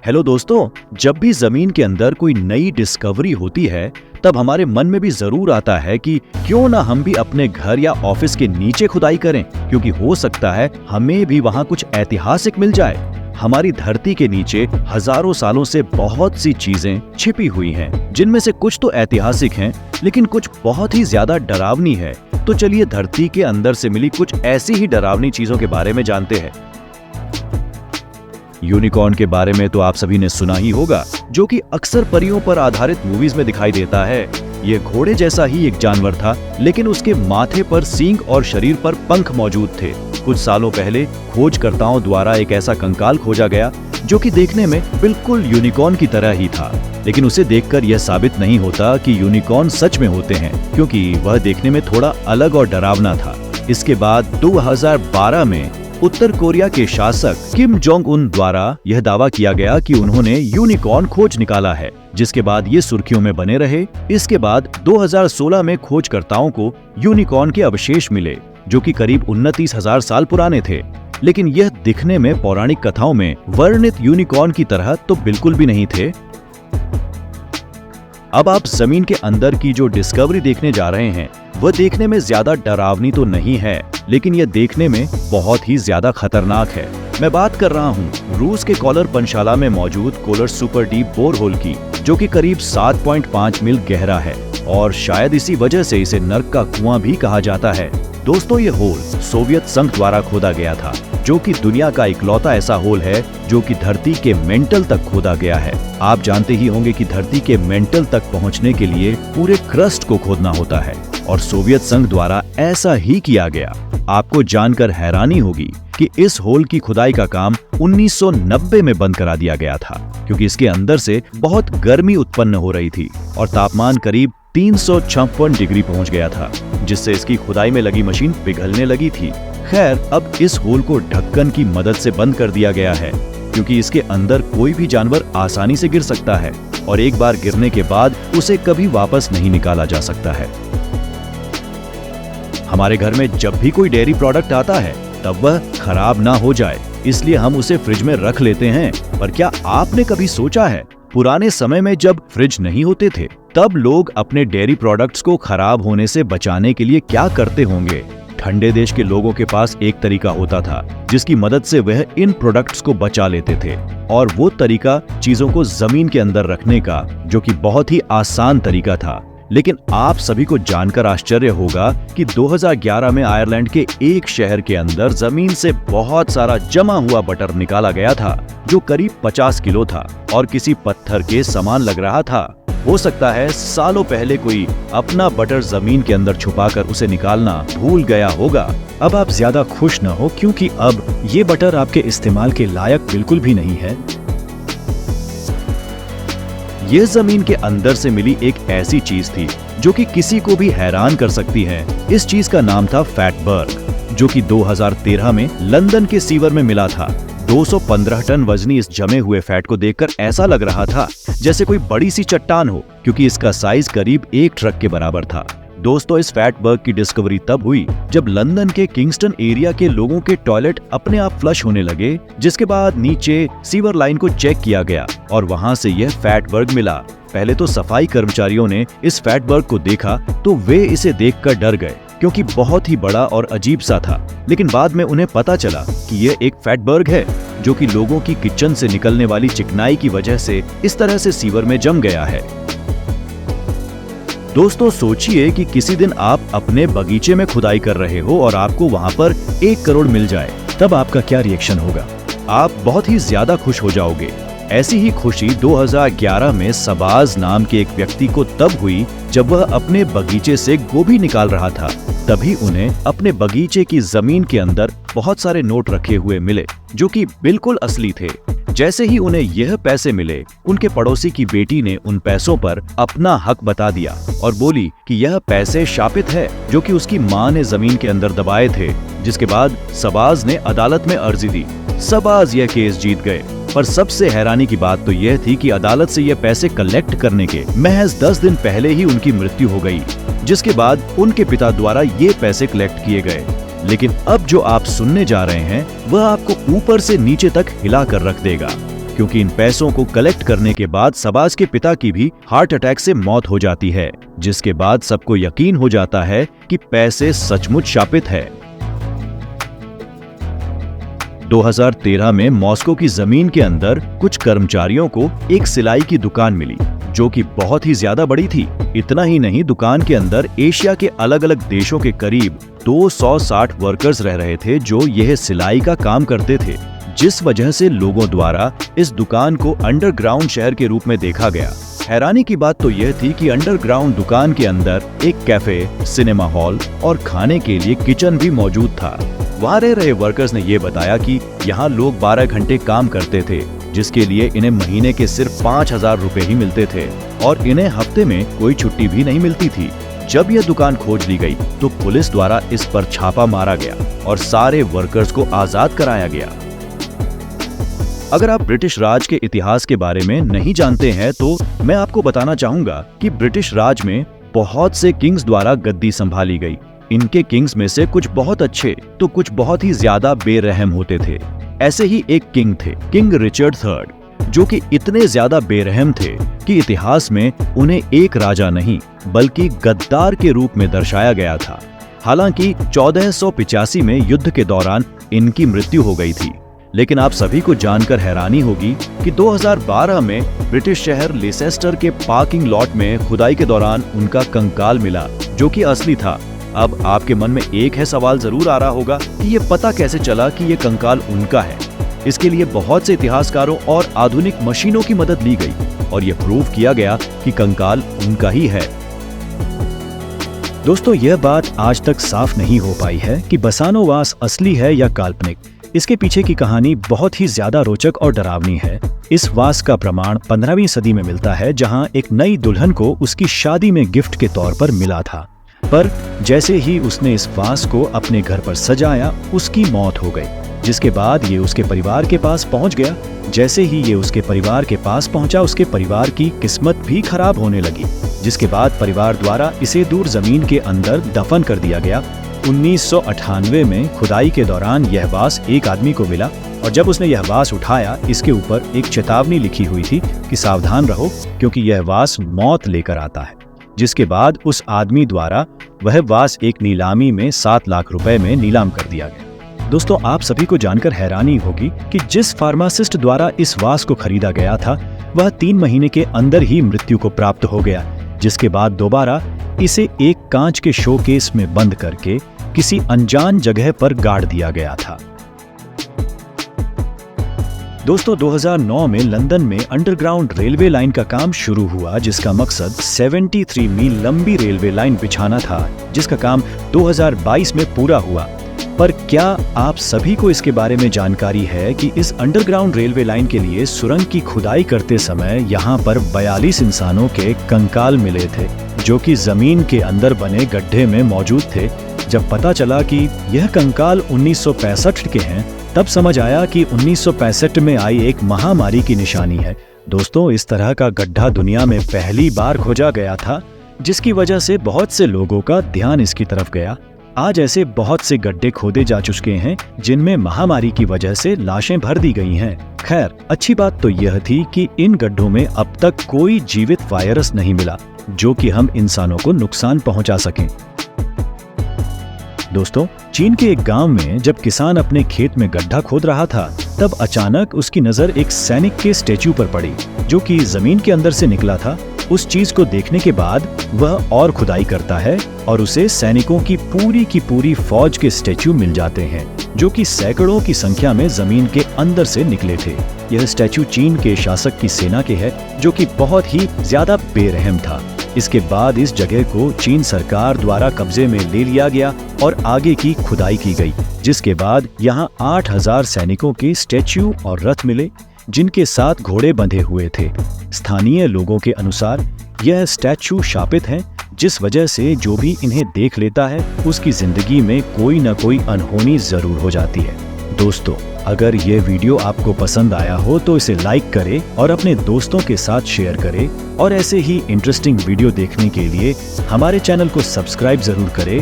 Hello दोस्तों, जब भी जमीन के अंदर कोई नई डिस्कवरी होती है तब हमारे मन में भी जरूर आता है कि क्यों ना हम भी अपने घर या ऑफिस के नीचे खुदाई करें, क्योंकि हो सकता है हमें भी वहां कुछ ऐतिहासिक मिल जाए। हमारी धरती के नीचे हजारों सालों से बहुत सी चीजें छिपी हुई हैं, जिनमें से कुछ तो ऐतिहासिक हैं, लेकिन कुछ बहुत ही ज्यादा डरावनी है। तो चलिए धरती के अंदर से मिली कुछ ऐसी ही डरावनी चीजों के बारे में जानते हैं। यूनिकॉर्न के बारे में तो आप सभी ने सुना ही होगा, जो कि अक्सर परियों पर आधारित मूवीज में दिखाई देता है। ये घोड़े जैसा ही एक जानवर था, लेकिन उसके माथे पर सींग और शरीर पर पंख मौजूद थे। कुछ सालों पहले खोजकर्ताओं द्वारा एक ऐसा कंकाल खोजा गया जो कि देखने में बिल्कुल यूनिकॉर्न की तरह ही था, लेकिन उसे देखकर यह साबित नहीं होता कि यूनिकॉर्न सच में होते हैं, क्योंकि वह देखने में थोड़ा अलग और डरावना था। इसके बाद 2012 में उत्तर कोरिया के शासक किम जोंग उन द्वारा यह दावा किया गया कि उन्होंने यूनिकॉर्न खोज निकाला है, जिसके बाद ये सुर्खियों में बने रहे। इसके बाद 2016 में खोजकर्ताओं को यूनिकॉर्न के अवशेष मिले, जो कि करीब 29,000 साल पुराने थे, लेकिन यह दिखने में पौराणिक कथाओं में वर्णित यूनिकॉर्न की तरह तो बिल्कुल भी नहीं थे। अब आप जमीन के अंदर की जो डिस्कवरी देखने जा रहे हैं, वह देखने में ज्यादा डरावनी तो नहीं है, लेकिन यह देखने में बहुत ही ज्यादा खतरनाक है। मैं बात कर रहा हूँ रूस के कोलर पनशाला में मौजूद कोलर सुपर डीप बोरहोल की, जो कि करीब 7.5 मील गहरा है और शायद इसी वजह से इसे नर्क का कुआं भी कहा जाता है। दोस्तों, ये होल सोवियत संघ द्वारा खोदा गया था, जो कि दुनिया का इकलौता ऐसा होल है जो कि धरती के मेंटल तक खोदा गया है। आप जानते ही होंगे कि धरती के मेंटल तक पहुंचने के लिए पूरे क्रस्ट को खोदना होता है, और सोवियत संघ द्वारा ऐसा ही किया गया। आपको जानकर हैरानी होगी कि इस होल की खुदाई का काम 1990 में बंद करा दिया गया था, क्योंकि इसके अंदर से बहुत गर्मी उत्पन्न हो रही थी और तापमान करीब 356 डिग्री पहुंच गया था, जिससे इसकी खुदाई में लगी मशीन पिघलने लगी थी। खैर, अब इस होल को ढक्कन की मदद से बंद कर दिया गया है, क्योंकि इसके अंदर कोई भी जानवर आसानी से गिर सकता है और एक बार गिरने के बाद उसे कभी वापस नहीं निकाला जा सकता है। हमारे घर में जब भी कोई डेयरी प्रोडक्ट आता है तब वह खराब ना हो जाए, इसलिए हम उसे फ्रिज में रख लेते हैं। पर क्या आपने कभी सोचा है, पुराने समय में जब फ्रिज नहीं होते थे तब लोग अपने डेयरी प्रोडक्ट्स को खराब होने से बचाने के लिए क्या करते होंगे? ठंडे देश के लोगों के पास एक तरीका होता था जिसकी मदद से वह इन प्रोडक्ट्स को बचा लेते थे, और वो तरीका चीजों को जमीन के अंदर रखने का, जो कि बहुत ही आसान तरीका था। लेकिन आप सभी को जानकर आश्चर्य होगा कि 2011 में आयरलैंड के एक शहर के अंदर जमीन से बहुत सारा जमा हुआ बटर निकाला गया था, जो करीब 50 किलो था और किसी पत्थर के समान लग रहा था। हो सकता है सालों पहले कोई अपना बटर जमीन के अंदर छुपाकर उसे निकालना भूल गया होगा। अब आप ज्यादा खुश न हो, क्योंकि अब ये बटर आपके इस्तेमाल के लायक बिल्कुल भी नहीं है। ये जमीन के अंदर से मिली एक ऐसी चीज थी जो कि किसी को भी हैरान कर सकती है। इस चीज का नाम था फैटबर्ग, जो कि 2013 में लंदन के सीवर में मिला था। 215 टन वजनी इस जमे हुए फैट को देखकर ऐसा लग रहा था जैसे कोई बड़ी सी चट्टान हो, क्योंकि इसका साइज करीब एक ट्रक के बराबर था। दोस्तों, इस फैटबर्ग की डिस्कवरी तब हुई जब लंदन के किंगस्टन एरिया के लोगों के टॉयलेट अपने आप फ्लश होने लगे, जिसके बाद नीचे सीवर लाइन को चेक किया गया और वहां से यह फैटबर्ग मिला। पहले तो सफाई कर्मचारियों ने इस फैटबर्ग को देखा तो वे इसे देखकर डर गए, क्योंकि बहुत ही बड़ा और अजीब सा था। लेकिन बाद में उन्हें पता चला कि यह एक फैटबर्ग है, जो कि लोगों की किचन से निकलने वाली चिकनाई की वजह से इस तरह से सीवर में जम गया है। दोस्तों, सोचिए कि किसी दिन आप अपने बगीचे में खुदाई कर रहे हो और आपको वहां पर 1 करोड़ मिल जाए, तब आपका क्या रिएक्शन होगा? आप बहुत ही ज्यादा खुश हो जाओगे। ऐसी ही खुशी 2011 में सबाज नाम के एक व्यक्ति को तब हुई जब वह अपने बगीचे से गोभी निकाल रहा था। तभी उन्हें अपने बगीचे की जमीन के अंदर बहुत सारे नोट रखे हुए मिले, जो कि बिल्कुल असली थे। जैसे ही उन्हें यह पैसे मिले, उनके पड़ोसी की बेटी ने उन पैसों पर अपना हक बता दिया और बोली कि यह पैसे शापित है, जो कि उसकी माँ ने जमीन के अंदर दबाए थे। जिसके बाद सबाज ने अदालत में अर्जी दी। सबाज यह केस जीत गए, पर सबसे हैरानी की बात तो यह थी कि अदालत से यह पैसे कलेक्ट करने के महज 10 दिन पहले ही उनकी मृत्यु हो गई, जिसके बाद उनके पिता द्वारा ये पैसे कलेक्ट किए गए। लेकिन अब जो आप सुनने जा रहे हैं वह आपको ऊपर से नीचे तक हिला कर रख देगा, क्योंकि इन पैसों को कलेक्ट करने के बाद शहबाज के पिता की भी हार्ट अटैक से मौत हो जाती है, जिसके बाद सबको यकीन हो जाता है कि पैसे सचमुच शापित है। 2013 में मॉस्को की जमीन के अंदर कुछ कर्मचारियों को एक सिलाई की दुकान मिली, जो कि बहुत ही ज्यादा बड़ी थी। इतना ही नहीं, दुकान के अंदर एशिया के अलग अलग देशों के करीब 260 वर्कर्स रह रहे थे जो यह सिलाई का काम करते थे, जिस वजह से लोगों द्वारा इस दुकान को अंडरग्राउंड शहर के रूप में देखा गया। हैरानी की बात तो यह थी कि अंडरग्राउंड दुकान के अंदर एक कैफे, सिनेमा हॉल और खाने के लिए किचन भी मौजूद था। वहाँ रह रहे वर्कर्स ने यह बताया कि यहाँ लोग 12 घंटे काम करते थे, जिसके लिए इन्हें महीने के सिर्फ 5,000 रुपए ही मिलते थे और इन्हें हफ्ते में कोई छुट्टी भी नहीं मिलती थी। जब यह दुकान खोज ली गई तो पुलिस द्वारा इस पर छापा मारा गया और सारे वर्कर्स को आजाद कराया गया। अगर आप ब्रिटिश राज के इतिहास के बारे में नहीं जानते हैं तो मैं आपको बताना चाहूंगा कि ब्रिटिश राज में बहुत से किंग्स द्वारा गद्दी संभाली गई। इनके किंग्स में से कुछ बहुत अच्छे तो कुछ बहुत ही ज्यादा बेरहम होते थे। ऐसे ही एक किंग थे, किंग रिचर्ड III, जो कि इतने ज्यादा बेरहम थे कि इतिहास में उन्हें एक राजा नहीं बल्कि गद्दार के रूप में दर्शाया गया था। हालांकि 1485 में युद्ध के दौरान इनकी मृत्यु हो गई थी, लेकिन आप सभी को जानकर हैरानी होगी कि 2012 में ब्रिटिश शहर लेसेस्टर के पार्किंग लॉट में खुदाई के दौरान उनका कंकाल मिला, जो कि असली था। अब आपके मन में एक है सवाल जरूर आ रहा होगा कि ये पता कैसे चला कि ये कंकाल उनका है। इसके लिए बहुत से इतिहासकारों और आधुनिक मशीनों की मदद ली गई और ये प्रूव किया गया कि कंकाल उनका ही है। दोस्तों, यह बात आज तक साफ नहीं हो पाई है कि बसानो वास असली है या काल्पनिक। इसके पीछे की कहानी बहुत ही ज्यादा रोचक और डरावनी है। इस वास का प्रमाण 15वीं सदी में मिलता है, जहां एक नई दुल्हन को उसकी शादी में गिफ्ट के तौर पर मिला था। पर जैसे ही उसने इस वास को अपने घर पर सजाया, उसकी मौत हो गई, जिसके बाद ये उसके परिवार के पास पहुंच गया। जैसे ही ये उसके परिवार के पास पहुंचा, उसके परिवार की किस्मत भी खराब होने लगी, जिसके बाद परिवार द्वारा इसे दूर जमीन के अंदर दफन कर दिया गया। 1998 में खुदाई के दौरान यह वास एक आदमी को मिला और जब उसने यह वास उठाया, इसके ऊपर एक चेतावनी लिखी हुई थी कि सावधान रहो क्योंकि यह वास मौत लेकर आता है। जिसके बाद उस आदमी द्वारा वह वास एक नीलामी में 7 लाख रुपए में नीलाम कर दिया गया। दोस्तों, आप सभी को जानकर हैरानी होगी कि जिस फार्मासिस्ट द्वारा इस वास को खरीदा गया था, वह 3 महीने के अंदर ही मृत्यु को प्राप्त हो गया, जिसके बाद दोबारा इसे एक कांच के शोकेस में बंद करके किसी अनजान जगह पर गाड़ दिया गया था। दोस्तों, 2009 में लंदन में अंडरग्राउंड रेलवे लाइन का काम शुरू हुआ, जिसका मकसद 73 मील लंबी रेलवे लाइन बिछाना था, जिसका काम 2022 में पूरा हुआ। पर क्या आप सभी को इसके बारे में जानकारी है कि इस अंडरग्राउंड रेलवे लाइन के लिए सुरंग की खुदाई करते समय यहाँ पर 42 इंसानों के कंकाल मिले थे, जो कि जमीन के अंदर बने गड्ढे में मौजूद थे। जब पता चला कि यह कंकाल 1965 के हैं, तब समझ आया कि 1965 में आई एक महामारी की निशानी है। दोस्तों, इस तरह का गड्ढा दुनिया में पहली बार खोजा गया था, जिसकी वजह से बहुत से लोगों का ध्यान इसकी तरफ गया। आज ऐसे बहुत से गड्ढे खोदे जा चुके हैं जिनमें महामारी की वजह से लाशें भर दी गई हैं। खैर, अच्छी बात तो यह थी कि इन गड्ढों में अब तक कोई जीवित वायरस नहीं मिला जो कि हम इंसानों को नुकसान पहुंचा सकें। दोस्तों, चीन के एक गांव में जब किसान अपने खेत में गड्ढा खोद रहा था, तब अचानक उसकी नजर एक सैनिक के स्टैच्यू पर पड़ी, जो कि जमीन के अंदर से निकला था। उस चीज को देखने के बाद वह और खुदाई करता है और उसे सैनिकों की पूरी फौज के स्टैच्यू मिल जाते हैं, जो कि सैकड़ों की संख्या में जमीन के अंदर से निकले थे। यह स्टैच्यू चीन के शासक की सेना के है, जो कि बहुत ही ज्यादा बेरहम था। इसके बाद इस जगह को चीन सरकार द्वारा कब्जे में ले लिया गया और आगे की खुदाई की गई, जिसके बाद यहाँ 8000 सैनिकों के स्टैच्यू और रथ मिले, जिनके साथ घोड़े बंधे हुए थे। स्थानीय लोगों के अनुसार यह स्टैच्यू शापित है, जिस वजह से जो भी इन्हें देख लेता है उसकी जिंदगी में कोई न कोई अनहोनी जरूर हो जाती है। दोस्तों, अगर ये वीडियो आपको पसंद आया हो तो इसे लाइक करें और अपने दोस्तों के साथ शेयर करें और ऐसे ही इंटरेस्टिंग वीडियो देखने के लिए हमारे चैनल को सब्सक्राइब जरूर करें